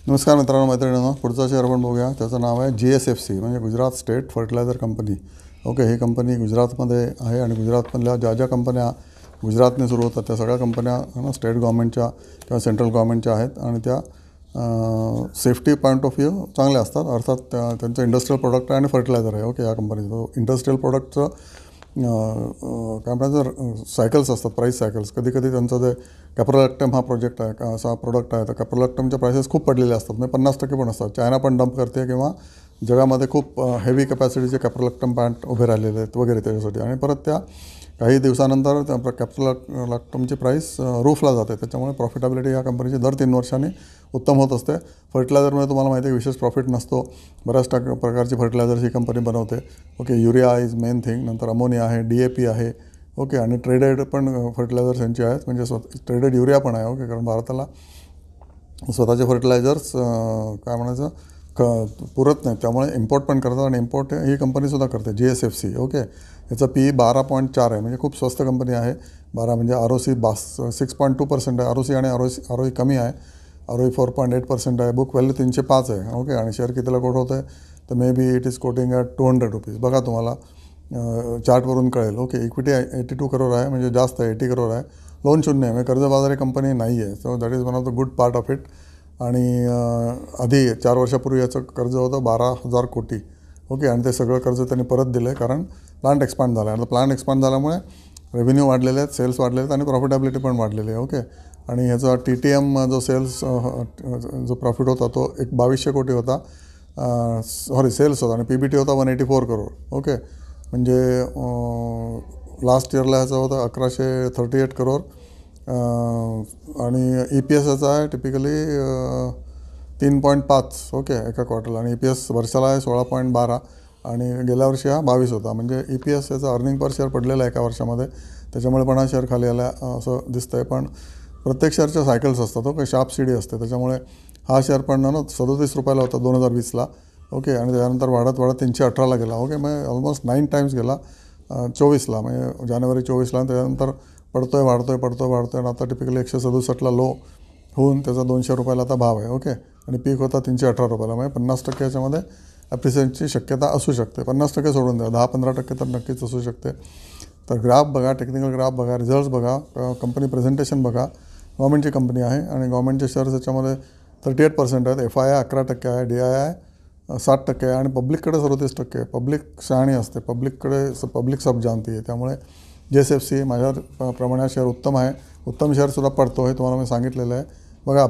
नमस्कार मित्रांनो, मैत्रिणींनो. पुढचा शेअर आपण बघूया. त्याचं नाव आहे GSFC, म्हणजे Gujarat state fertiliser company. Okay, ही कंपनी गुजरातमध्ये आहे आणि गुजरातमधल्या ज्या ज्या कंपन्या गुजरातने सुरू होतात त्या सगळ्या कंपन्या स्टेट गव्हर्नमेंटच्या किंवा सेंट्रल गव्हर्नमेंटच्या आहेत आणि त्या सेफ्टी पॉईंट ऑफ व्ह्यू चांगल्या असतात. अर्थात त्यांचं इंडस्ट्रियल प्रोडक्ट आहे आणि फर्टिलायझर आहे. ओके, या कंपनीचं इंडस्ट्रियल प्रोडक्टचं काय म्हणतात सायकल्स असतात, प्राईस सायकल्स. कधी कधी त्यांचं जे कॅप्रोलॅक्टम हा प्रोजेक्ट आहे, असा प्रोडक्ट आहे, तर कॅप्रोलॅक्टमच्या प्राइसेस खूप पडलेले असतात, म्हणजे 50% पण असतात. चायना पण डंप करते किंवा जगामध्ये खूप हेवी कॅपॅसिटीचे कॅप्रोलॅक्टम प्लांट उभे राहिलेले आहेत वगैरे त्याच्यासाठी. आणि परत त्या काही दिवसानंतर त्या कॅप्रोलॅक्टमची प्राईस रूफला जाते. त्याच्यामुळे प्रॉफिटेबिलिटी या कंपनीची दर 3 वर्षांनी उत्तम होत असते. फर्टिलायझरमध्ये तुम्हाला माहिती आहे विशेष प्रॉफिट नसतो. बऱ्याच प्रकारची फर्टिलायझर्स ही कंपनी बनवते. Okay, urea is main thing, नंतर अमोनिया आहे, DAP आहे. ओके, आणि ट्रेडेड पण फर्टिलायझर्स यांची आहेत, म्हणजे ट्रेडेड युरिया पण आहे. ओके, कारण भारताला स्वतःचे फर्टिलायझर्स काय म्हणायचं पुरत नाही, त्यामुळे इम्पोर्ट पण करतात आणि इम्पोर्ट ही कंपनीसुद्धा करते, GSFC. ओके, याचं PE 12.4 आहे, म्हणजे खूप स्वस्त कंपनी आहे. 12 म्हणजे ROC 6.2% आहे. ROC आणि ROE कमी आहे. ROE 4.8% आहे. बुक व्हॅल्यू 305 आहे. ओके, आणि शेअर कितीला कोट होतं आहे तर may be it is coating at 200 rupees. बघा, तुम्हाला चार्टवरून कळेल. ओके, इक्विटी 82 करोड आहे, म्हणजे जास्त आहे, 80 करोड आहे. लोन शून्य आहे, म्हणजे कर्जबाजारी कंपनी नाही आहे. So that is one of the good part of it. आणि आधी 4 वर्षापूर्वी याचं कर्ज होतं 12,000 कोटी. ओके, आणि ते सगळं कर्ज त्यांनी परत दिलं आहे कारण प्लांट एक्सपांड झाला आहे. आणि प्लांट एक्सपांड झाल्यामुळे रेव्हेन्यू वाढलेले आहेत, सेल्स वाढलेले आहेत आणि प्रॉफिटेबिलिटी पण वाढलेली आहे. ओके, आणि ह्याचा TTM जो सेल्स जो प्रॉफिट होता तो 2200 कोटी होता, सेल्स होता, आणि PBT होता 184 करोड. ओके, म्हणजे लास्ट इयरला ह्याचा होता 1138 करोड. आणि EPS याचा आहे टिपिकली 3.5. ओके, एका क्वार्टरला. आणि EPS वर्षाला आहे 16.12 आणि गेल्या वर्षी हा 22 होता. म्हणजे EPS याचा अर्निंग पर शेअर पडलेला आहे एका वर्षामध्ये, त्याच्यामुळे पण हा शेअर खाली आला असं दिसतं आहे. पण प्रत्येक शेअरच्या सायकल्स असतात. ओके, शार्प सीडी असते, त्याच्यामुळे हा शेअर पण 37 रुपयाला होता 2020ला. ओके, आणि त्यानंतर वाढत 318ला गेला. ओके, मग ऑलमोस्ट 9 टाइम्स गेला 24ला, म्हणजे जानेवारी 24ला. त्यानंतर पडतोय वाढतोय आणि आता टिपिकली 167ला लो होऊन त्याचा 200 रुपयाला आता भाव आहे. ओके, आणि पीक होता 318 रुपयाला. म्हणजे 50% याच्यामध्ये ॲप्रिसिएशनची शक्यता असू शकते. 50% सोडून द्या, 10-15% तर नक्कीच असू शकते. तर ग्राफ बघा, टेक्निकल ग्राफ बघा, रिझल्ट्स बघा, कंपनी प्रेझेंटेशन बघा. गव्हर्नमेंटची कंपनी आहे आणि गव्हर्नमेंटचे शेअर्स याच्यामध्ये 38% आहेत. FII 11% आहे, DII 60% आहे आणि पब्लिककडे 37% आहे. पब्लिक शहाणी असते, पब्लिक सब जानती आहे. त्यामुळे GSFC माझ्या प्रमाणे शेअर उत्तम आहे. उत्तम शेअरसुद्धा पडतो हे तुम्हाला मी सांगितलेलं आहे. बघा.